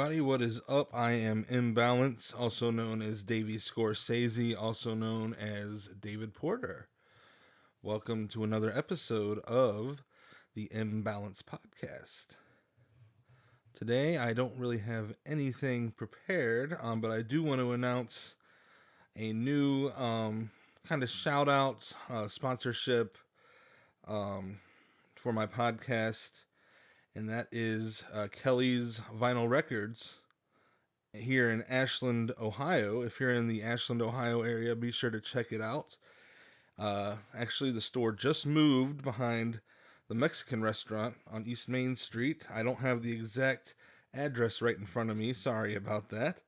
everybody. What is up? I am Imbalance, also known as Davey Scorsese, also known as David Porter. Welcome to another episode of the Imbalance Podcast. Today, I don't really have anything prepared, but I do want to announce a new kind of shout out sponsorship um, for my podcast, and that is Kelly's Vinyl Records here in Ashland, Ohio. If you're in the Ashland, Ohio area, be sure to check it out. Actually, the store just moved behind the Mexican restaurant on East Main Street. I don't have the exact address right in front of me. Sorry about that.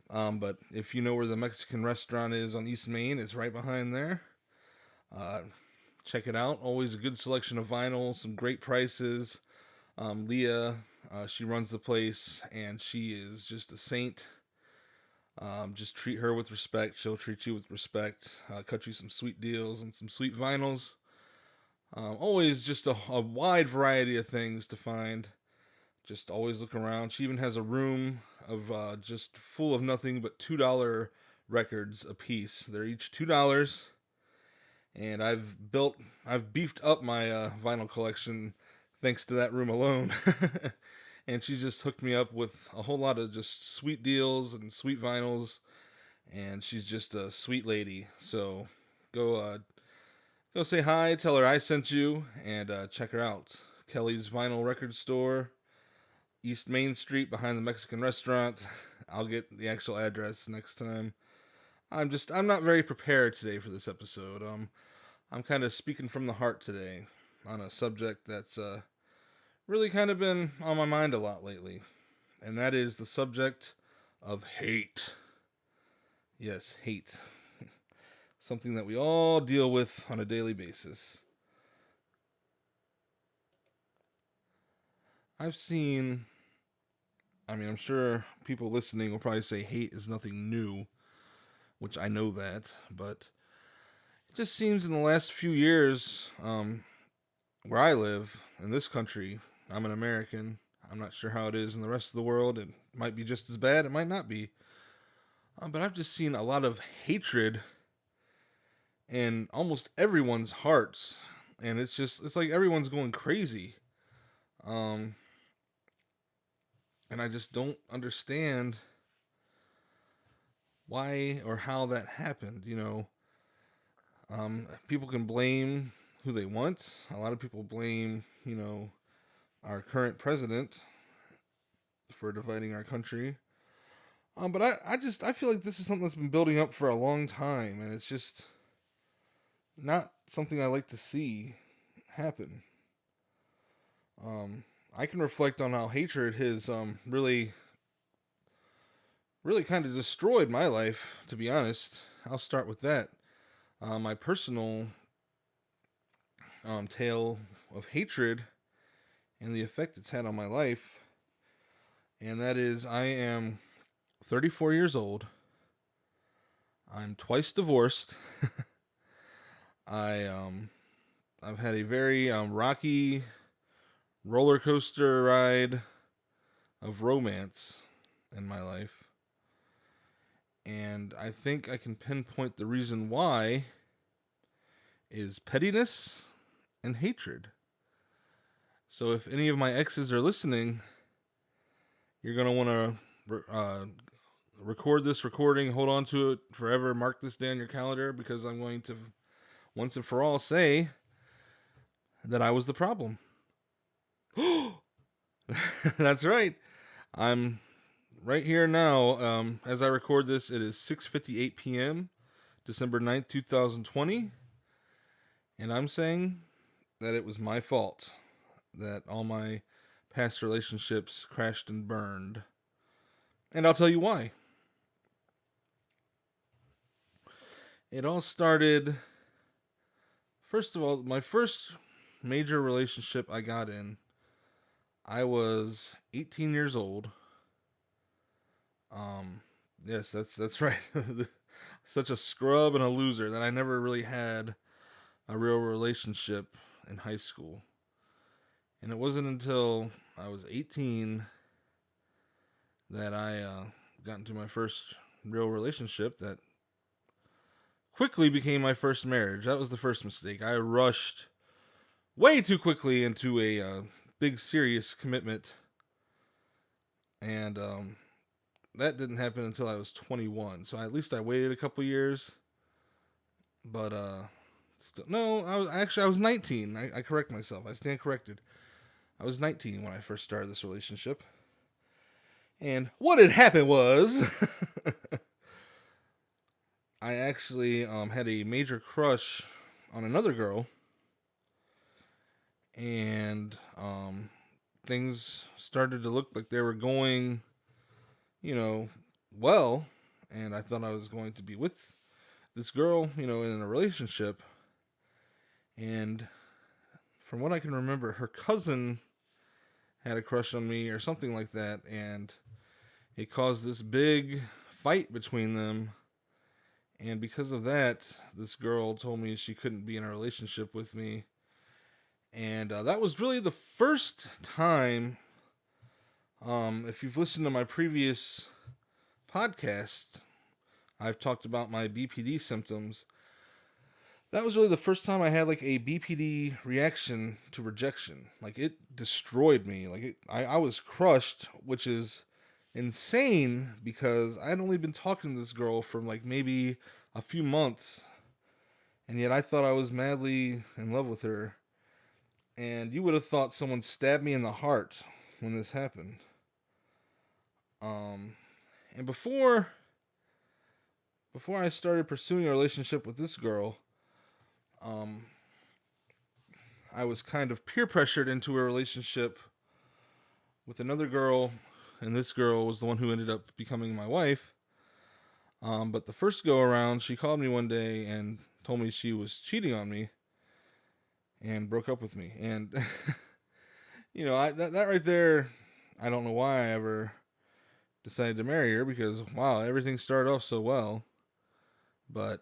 But if you know where the Mexican restaurant is on East Main, it's right behind there. Uh, Check it out. Always a good selection of vinyl, some great prices. Leah, she runs the place, and she is just a saint. Just treat her with respect. She'll treat you with respect. Cut you some sweet deals and some sweet vinyls. Always just a wide variety of things to find. Just always look around. She even has a room of just full of nothing but $2 records a piece. They're each $2, and I've beefed up my vinyl collection thanks to that room alone. And she just hooked me up with a whole lot of just sweet deals and sweet vinyls, and she's just a sweet lady. So go go say hi, tell her I sent you, and check her out. Kelly's Vinyl Record Store, East Main Street, behind the Mexican restaurant. I'll get the actual address next time. I'm not very prepared today for this episode. I'm kind of speaking from the heart today on a subject that's really kind of been on my mind a lot lately, and that is the subject of hate. Yes, hate. Something that we all deal with on a daily basis. I've seen, I'm sure people listening will probably say hate is nothing new, which I know that, but it just seems in the last few years, where I live in this country, I'm an American. I'm not sure how it is in the rest of the world. It might be just as bad, it might not be. But I've just seen a lot of hatred in almost everyone's hearts, and it's like everyone's going crazy. Um, and I just don't understand why or how that happened. People can blame who they want. A lot of people blame, our current president for dividing our country. But I feel like this is something that's been building up for a long time, and it's just not something I like to see happen. Um, I can reflect on how hatred has really kind of destroyed my life. To be honest, I'll start with that. My personal tale of hatred and the effect it's had on my life, and that is I am 34 years old. I'm twice divorced. I I've had a very rocky roller coaster ride of romance in my life. And I think I can pinpoint the reason why is pettiness and hatred. So if any of my exes are listening, you're going to want to record this recording, hold on to it forever, mark this day on your calendar, because I'm going to once and for all say that I was the problem. That's right. I'm right here now. As I record this, it is 6:58 p.m., December 9th, 2020. And I'm saying that it was my fault that all my past relationships crashed and burned. And I'll tell you why. It all started, first of all, my first major relationship I got in, I was 18 years old. Yes, that's right. Such a scrub and a loser that I never really had a real relationship in high school. And it wasn't until I was 18 that I got into my first real relationship that quickly became my first marriage. That was the first mistake. I rushed way too quickly into a big, serious commitment, and that didn't happen until I was 21. So at least I waited a couple years, but still, no, I was 19. I correct myself. I stand corrected. I was 19 when I first started this relationship. And what had happened was I actually had a major crush on another girl, and things started to look like they were going, you know, well. And I thought I was going to be with this girl, in a relationship. And from what I can remember, her cousin had a crush on me or something like that, and it caused this big fight between them. And because of that, this girl told me she couldn't be in a relationship with me. And that was really the first time, if you've listened to my previous podcast, I've talked about my BPD symptoms. That was really the first time I had like a BPD reaction to rejection. Like, it destroyed me. I was crushed, which is insane because I had only been talking to this girl for like maybe a few months, and yet I thought I was madly in love with her. And you would have thought someone stabbed me in the heart when this happened. Um, and before I started pursuing a relationship with this girl, um, I was kind of peer pressured into a relationship with another girl, and this girl was the one who ended up becoming my wife. But the first go around, she called me one day and told me she was cheating on me and broke up with me. And that right there, I don't know why I ever decided to marry her, because wow, everything started off so well. But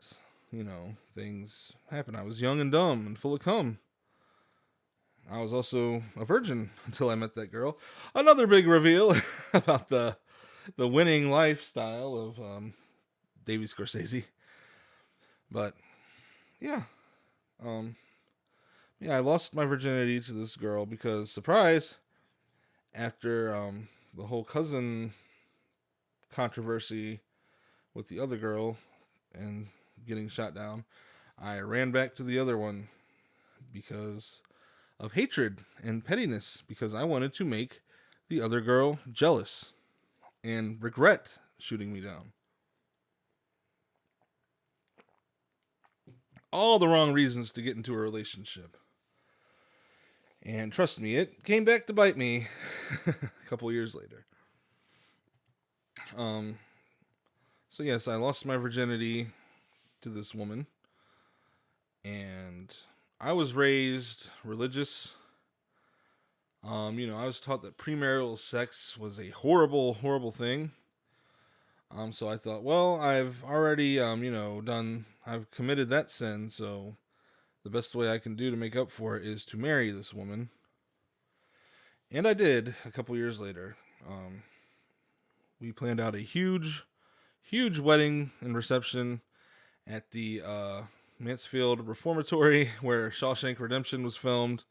things happen. I was young and dumb and full of cum. I was also a virgin until I met that girl. Another big reveal about the winning lifestyle of Davey Scorsese. But yeah, um, I lost my virginity to this girl because, surprise, after the whole cousin controversy with the other girl and getting shot down, I ran back to the other one because of hatred and pettiness, because I wanted to make the other girl jealous and regret shooting me down. All the wrong reasons to get into a relationship. And trust me, it came back to bite me a couple years later. Um, so yes, I lost my virginity to this woman, and I was raised religious. I was taught that premarital sex was a horrible, horrible thing. So I thought, well, I've already, I've committed that sin, so the best way I can do to make up for it is to marry this woman. And I did a couple years later. We planned out a huge, huge wedding and reception at the Mansfield Reformatory where Shawshank Redemption was filmed.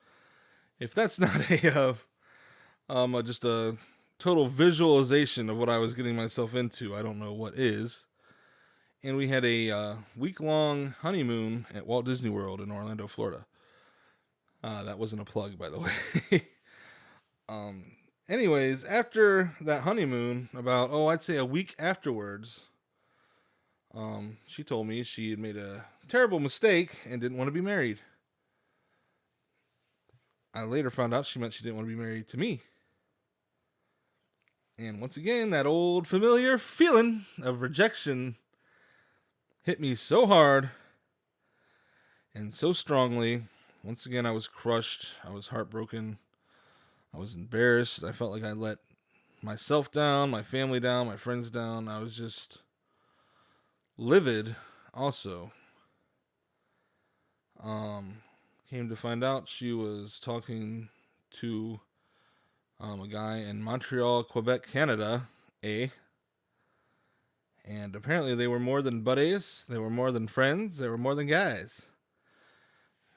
If that's not just a total visualization of what I was getting myself into, I don't know what is. And we had a week-long honeymoon at Walt Disney World in Orlando, Florida. That wasn't a plug, by the way. Anyways, after that honeymoon, about, I'd say a week afterwards, she told me she had made a terrible mistake and didn't want to be married. I later found out she meant she didn't want to be married to me. And once again, that old familiar feeling of rejection hit me so hard and so strongly. Once again, I was crushed. I was heartbroken. I was embarrassed. I felt like I let myself down, my family down, my friends down. I was just livid also. Came to find out she was talking to a guy in Montreal, Quebec, Canada, And apparently they were more than buddies, they were more than friends, they were more than guys.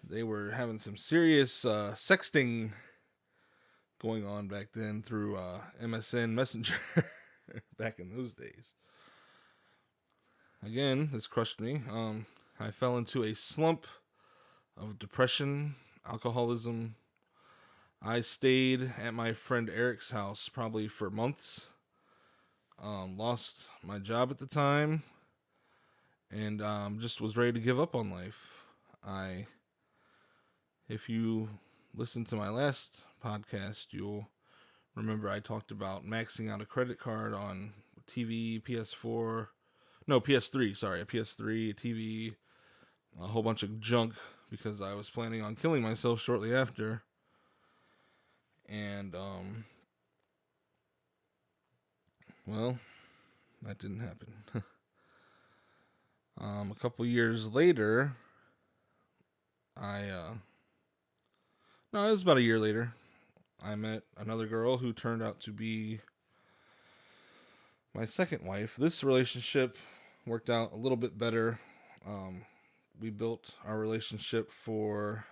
They were having some serious sexting going on back then through MSN Messenger back in those days. Again, this crushed me. I fell into a slump of depression, alcoholism. I stayed at my friend Eric's house probably for months. Lost my job at the time, and just was ready to give up on life. If you listen to my last podcast, you'll remember I talked about maxing out a credit card on TV, PS4, no PS3, sorry, a PS3, a TV, a whole bunch of junk because I was planning on killing myself shortly after. And well, that didn't happen. A couple years later, no, it was about a year later. I met another girl who turned out to be my second wife. This relationship worked out a little bit better. We built our relationship for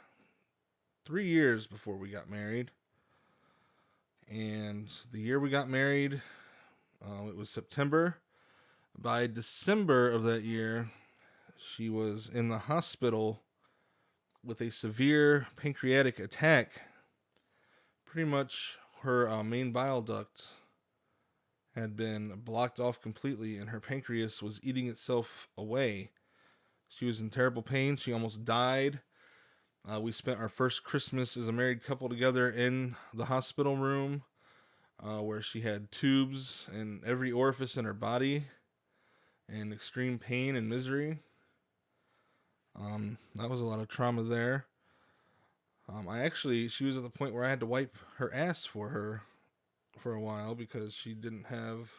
3 years before we got married. And the year we got married, it was September. By December of that year, she was in the hospital with a severe pancreatic attack. Pretty much her main bile duct had been blocked off completely, and her pancreas was eating itself away. She was in terrible pain. She almost died. We spent our first Christmas as a married couple together in the hospital room, where she had tubes in every orifice in her body and extreme pain and misery. That was a lot of trauma there. She was at the point where I had to wipe her ass for her for a while because she didn't have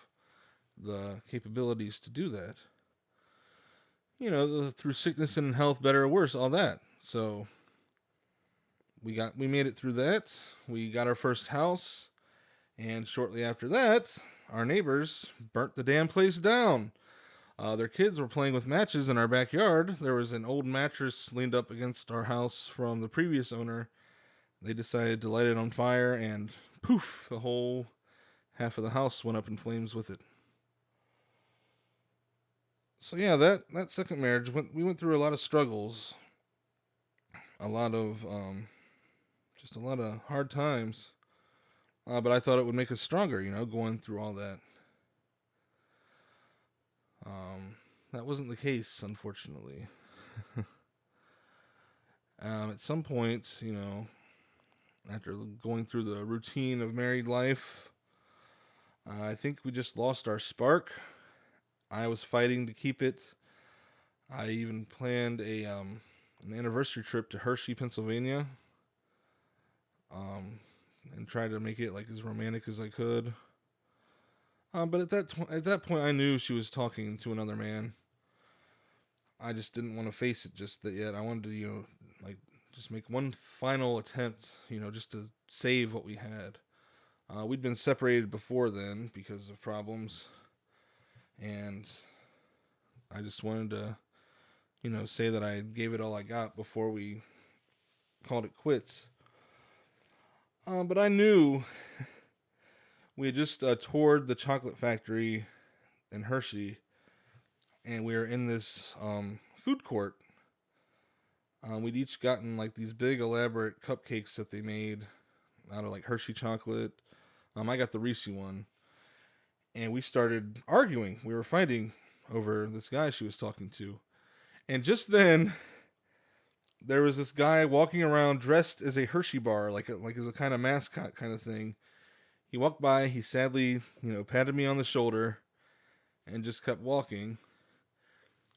the capabilities to do that. Through sickness and health, better or worse, all that. So we made it through that. We got our first house, and shortly after that, our neighbors burnt the damn place down. Their kids were playing with matches in our backyard. There was an old mattress leaned up against our house from the previous owner. They decided to light it on fire, and poof, the whole half of the house went up in flames with it. So yeah, that second marriage, we went through a lot of struggles, a lot of just a lot of hard times. But I thought it would make us stronger, going through all that. That wasn't the case, unfortunately. At some point, after going through the routine of married life, I think we just lost our spark. I was fighting to keep it. I even planned an anniversary trip to Hershey, Pennsylvania, and tried to make it like as romantic as I could. But at that point, I knew she was talking to another man. I just didn't want to face it just yet. I wanted to, just make one final attempt, just to save what we had. We'd been separated before then because of problems, and I just wanted to, say that I gave it all I got before we called it quits. But I knew we had just toured the chocolate factory in Hershey, and we were in this food court. We'd each gotten like these big elaborate cupcakes that they made out of like Hershey chocolate. I got the Reese one, and we started arguing. We were fighting over this guy she was talking to, and just then there was this guy walking around dressed as a Hershey bar, like as a kind of mascot kind of thing. He walked by. He sadly, patted me on the shoulder, and just kept walking.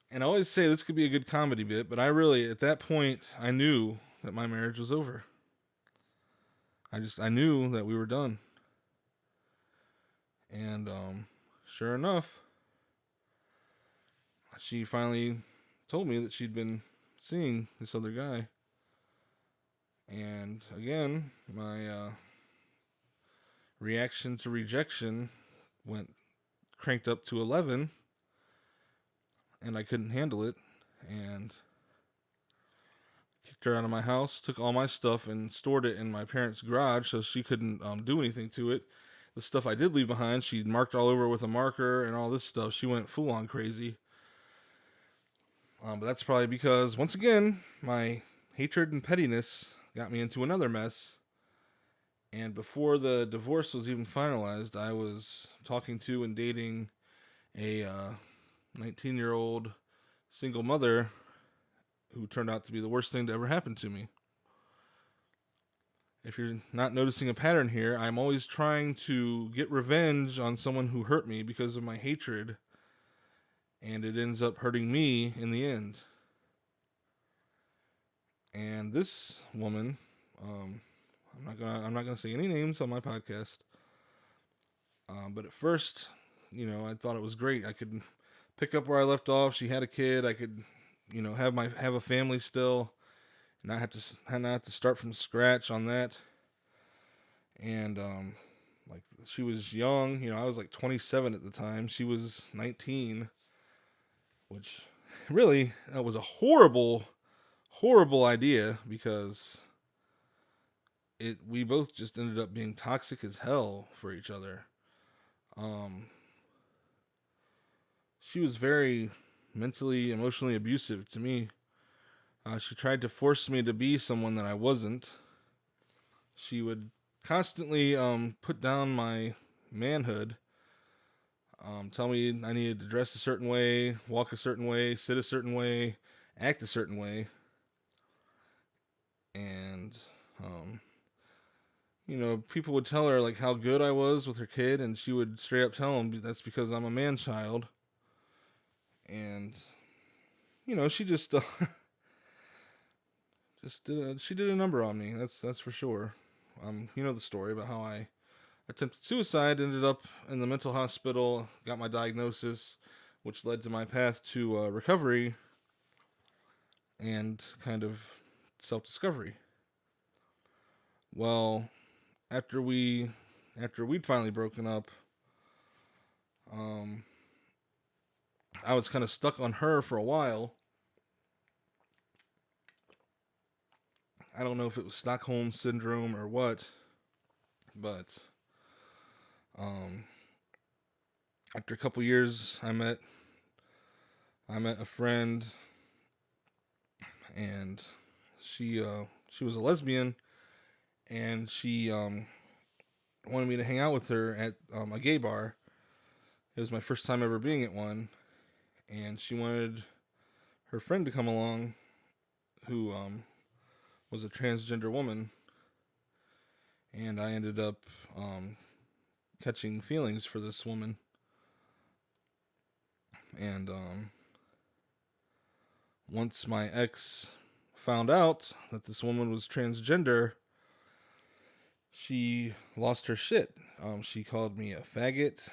And I always say this could be a good comedy bit, but I really, at that point, I knew that my marriage was over. I knew that we were done. And sure enough, she finally told me that she'd been seeing this other guy. And again, my reaction to rejection went cranked up to 11, and I couldn't handle it, and kicked her out of my house, took all my stuff, and stored it in my parents' garage so she couldn't do anything to it. The stuff I did leave behind, she marked all over with a marker and all this stuff. She went full on crazy. But that's probably because, once again, my hatred and pettiness got me into another mess. And before the divorce was even finalized, I was talking to and dating a 19-year-old single mother who turned out to be the worst thing to ever happen to me. If you're not noticing a pattern here, I'm always trying to get revenge on someone who hurt me because of my hatred, and it ends up hurting me in the end. And this woman, I'm not gonna say any names on my podcast, but at first, I thought it was great. I could pick up where I left off. She had a kid. I could, have a family still, and not have to start from scratch on that. And like, she was young. I was like 27 at the time. She was 19, which really, that was a horrible, horrible idea, because we both just ended up being toxic as hell for each other. She was very mentally, emotionally abusive to me. She tried to force me to be someone that I wasn't. She would constantly put down my manhood, tell me I needed to dress a certain way, walk a certain way, sit a certain way, act a certain way. And, people would tell her like how good I was with her kid, and she would straight up tell them that's because I'm a man child. And, she just she did a number on me. That's for sure. You know the story about how I attempted suicide, ended up in the mental hospital, got my diagnosis, which led to my path to recovery and kind of self-discovery. Well, after we'd finally broken up, I was kind of stuck on her for a while. I don't know if it was Stockholm syndrome or what, but after a couple years, I met a friend, and she was a lesbian, and she wanted me to hang out with her at a gay bar. It was my first time ever being at one, and she wanted her friend to come along, who was a transgender woman, and I ended up catching feelings for this woman. And once my ex found out that this woman was transgender, she lost her shit. She called me a faggot.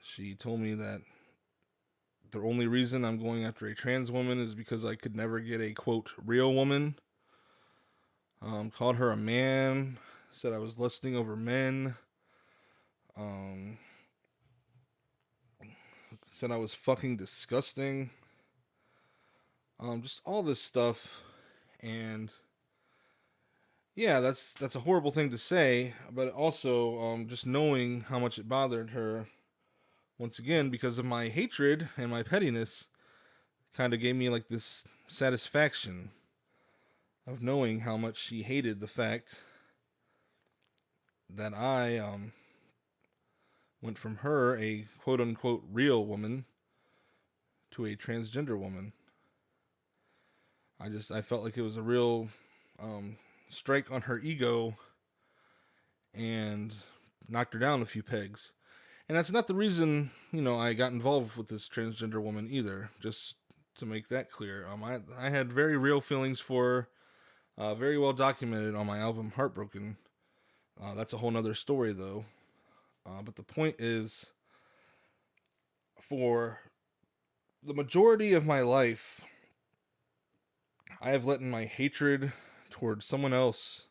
She told me that the only reason I'm going after a trans woman is because I could never get a, quote, real woman. Called her a man. Said I was lusting over men. Said I was fucking disgusting. Just all this stuff. And yeah, that's a horrible thing to say, but also just knowing how much it bothered her, once again, because of my hatred and my pettiness, kind of gave me like this satisfaction of knowing how much she hated the fact that I went from her, a quote unquote real woman, to a transgender woman. I felt like it was a real strike on her ego and knocked her down a few pegs. And that's not the reason, I got involved with this transgender woman either. Just to make that clear, I had very real feelings for her, very well documented on my album Heartbroken. That's a whole nother story though. But the point is, for the majority of my life, I have let my hatred towards someone else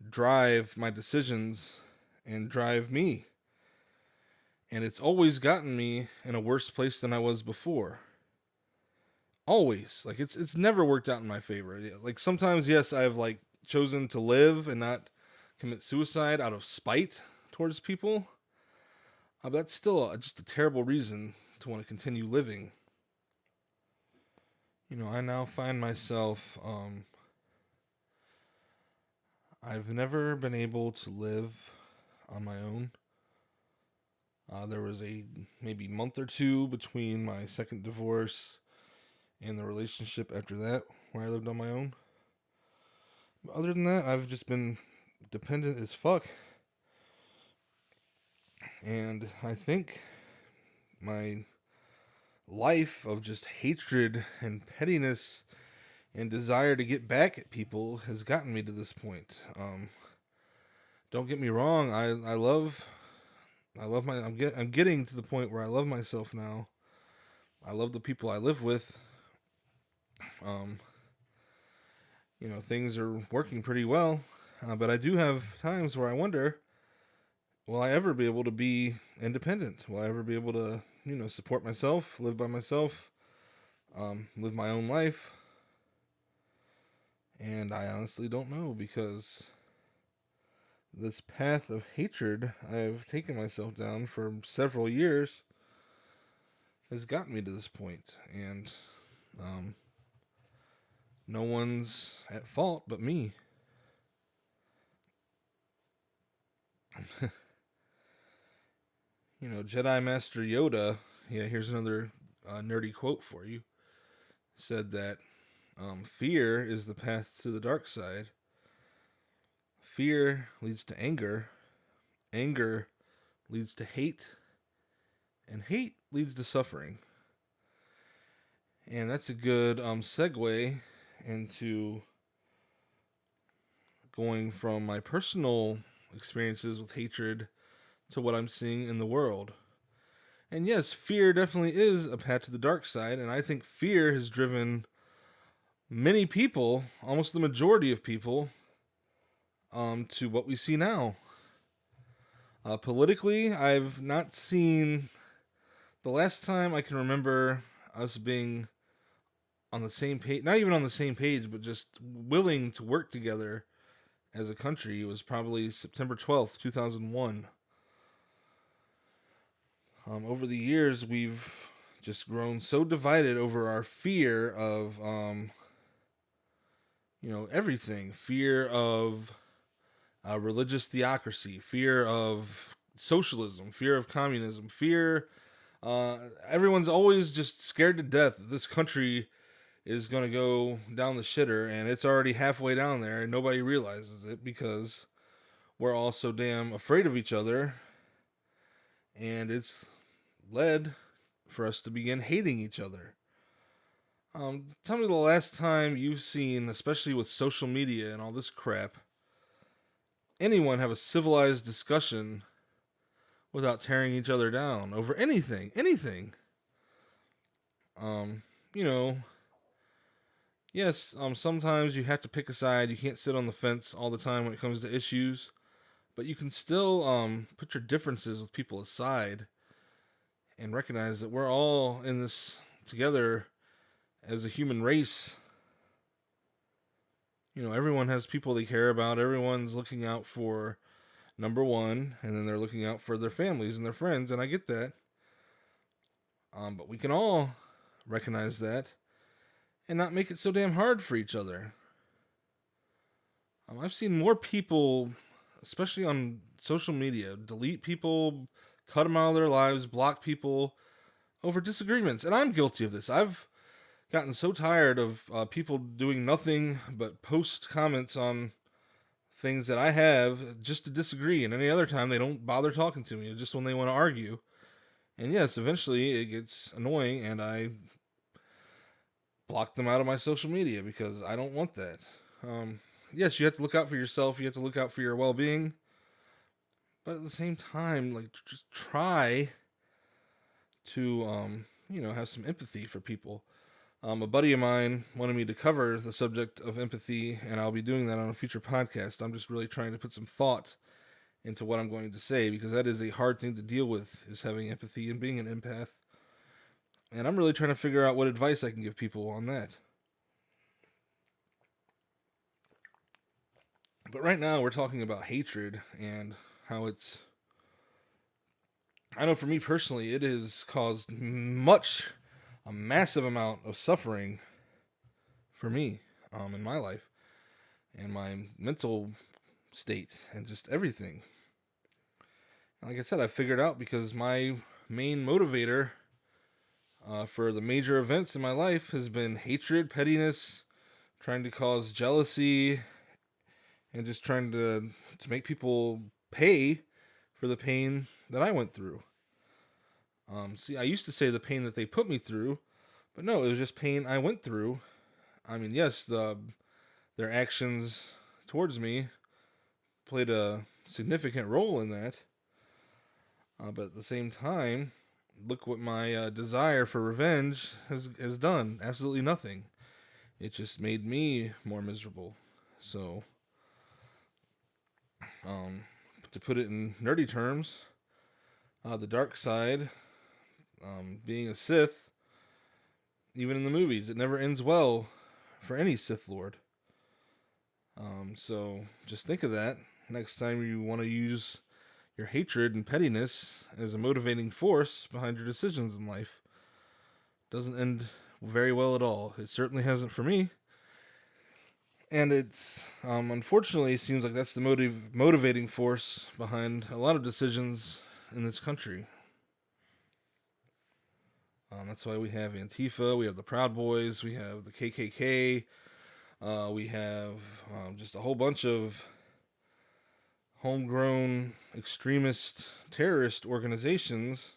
drive my decisions and drive me. And it's always gotten me in a worse place than I was before. Always. Like it's never worked out in my favor. Like sometimes, yes, I've like chosen to live and not commit suicide out of spite towards people. But that's still just a terrible reason to want to continue living. I now find myself, I've never been able to live on my own. There was a maybe month or two between my second divorce and the relationship after that where I lived on my own. But other than that, I've just been dependent as fuck. And I think my life of just hatred and pettiness and desire to get back at people has gotten me to this point. Don't get me wrong. I'm getting to the point where I love myself now. I love the people I live with. Um, things are working pretty well. But I do have times where I wonder, will I ever be able to be independent? Will I ever be able to, support myself, live by myself, live my own life? And I honestly don't know, because this path of hatred I've taken myself down for several years has gotten me to this point. And no one's at fault but me. Jedi Master Yoda, yeah, here's another nerdy quote for you, said that fear is the path to the dark side. Fear leads to anger. Anger leads to hate. And hate leads to suffering. And that's a good segue into going from my personal experiences with hatred to what I'm seeing in the world. And yes, fear definitely is a path to the dark side, and I think fear has driven many people, almost the majority of people, to what we see now. Politically, I've not seen, the last time I can remember us being on the same page, not even on the same page, but just willing to work together as a country, was probably September 12th, 2001. Over the years, we've just grown so divided over our fear of, everything. Fear of religious theocracy, fear of socialism, fear of communism, fear. Everyone's always just scared to death that this country is going to go down the shitter, and it's already halfway down there, and nobody realizes it because we're all so damn afraid of each other, and it's led for us to begin hating each other. Tell me the last time you've seen, especially with social media and all this crap, anyone have a civilized discussion without tearing each other down over anything. Anything. Um, you know, yes, sometimes you have to pick a side. You can't sit on the fence all the time when it comes to issues, but you can still put your differences with people aside and recognize that we're all in this together as a human race. Everyone has people they care about. Everyone's looking out for number one, and then they're looking out for their families and their friends, and I get that. But we can all recognize that and not make it so damn hard for each other. I've seen more people, especially on social media, delete people, cut them out of their lives, block people over disagreements. And I'm guilty of this. I've gotten so tired of people doing nothing but post comments on things that I have just to disagree. And any other time, they don't bother talking to me, just when they want to argue. And yes, eventually it gets annoying, and I block them out of my social media because I don't want that. Yes, you have to look out for yourself. You have to look out for your well-being. But at the same time, like, just try to, have some empathy for people. A buddy of mine wanted me to cover the subject of empathy, and I'll be doing that on a future podcast. I'm just really trying to put some thought into what I'm going to say, because that is a hard thing to deal with, is having empathy and being an empath. And I'm really trying to figure out what advice I can give people on that. But right now we're talking about hatred and how it's, I know for me personally, it has caused a massive amount of suffering for me in my life and my mental state and just everything. And like I said, I figured out because my main motivator for the major events in my life has been hatred, pettiness, trying to cause jealousy, and just trying to make people pay for the pain that I went through. See, I used to say the pain that they put me through, but no, it was just pain I went through. I mean, yes, their actions towards me played a significant role in that. But at the same time, look what my desire for revenge has done. Absolutely nothing. It just made me more miserable. So, to put it in nerdy terms, the dark side, being a Sith, even in the movies, it never ends well for any Sith Lord. So just think of that next time you want to use your hatred and pettiness as a motivating force behind your decisions in life. Doesn't end very well at all. It certainly hasn't for me. And it's unfortunately seems like that's the motivating force behind a lot of decisions in this country. That's why we have Antifa, we have the Proud Boys, we have the KKK, we have just a whole bunch of homegrown extremist terrorist organizations,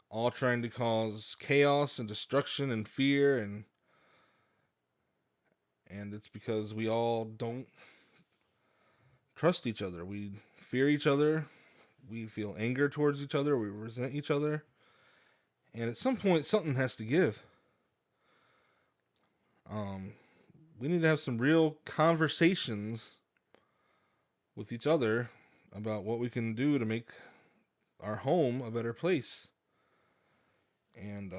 all trying to cause chaos and destruction and fear, and it's because we all don't trust each other. We fear each other. We feel anger towards each other. We resent each other. And at some point, something has to give. We need to have some real conversations with each other about what we can do to make our home a better place. And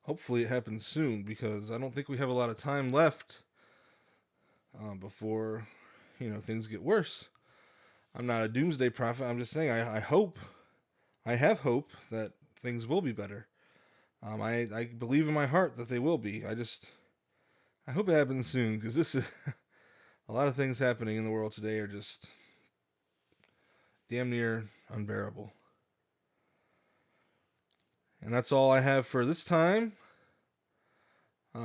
hopefully it happens soon, because I don't think we have a lot of time left before, things get worse. I'm not a doomsday prophet. I'm just saying I have hope that things will be better. I believe in my heart that they will be. I hope it happens soon, because this is a lot of things happening in the world today are just damn near unbearable. And that's all I have for this time.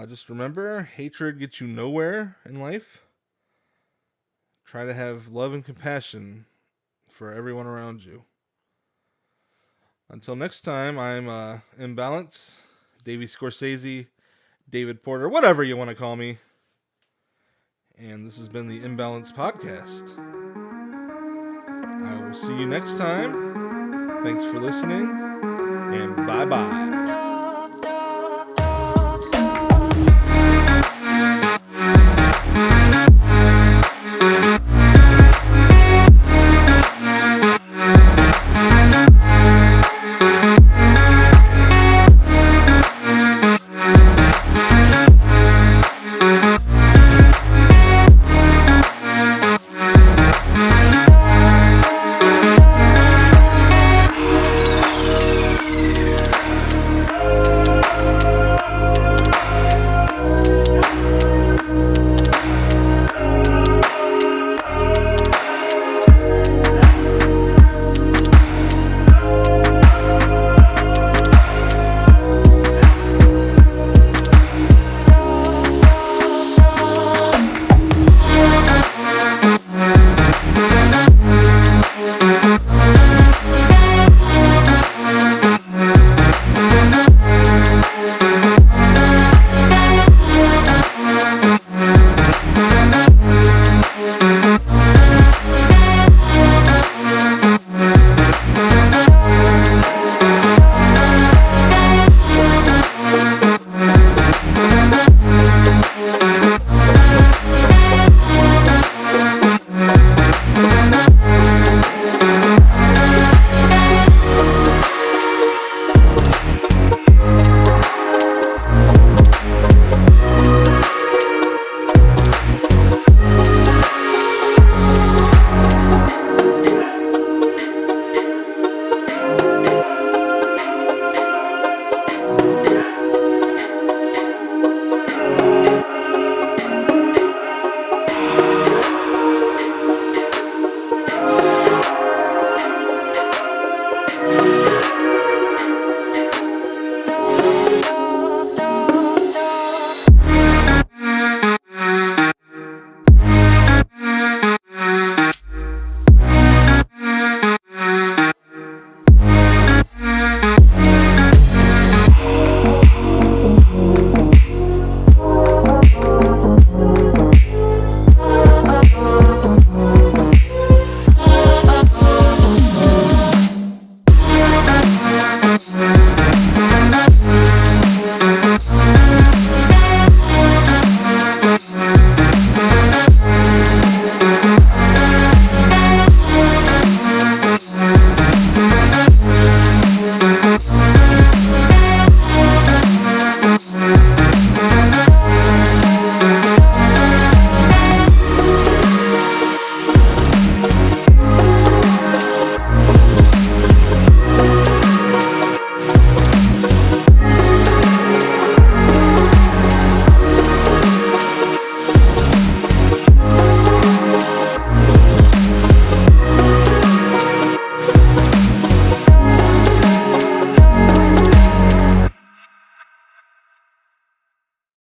Just remember, hatred gets you nowhere in life. Try to have love and compassion for everyone around you. Until next time, I'm Imbalance, Davey Scorsese, David Porter, whatever you want to call me. And this has been the Imbalance Podcast. I will see you next time. Thanks for listening, and bye-bye.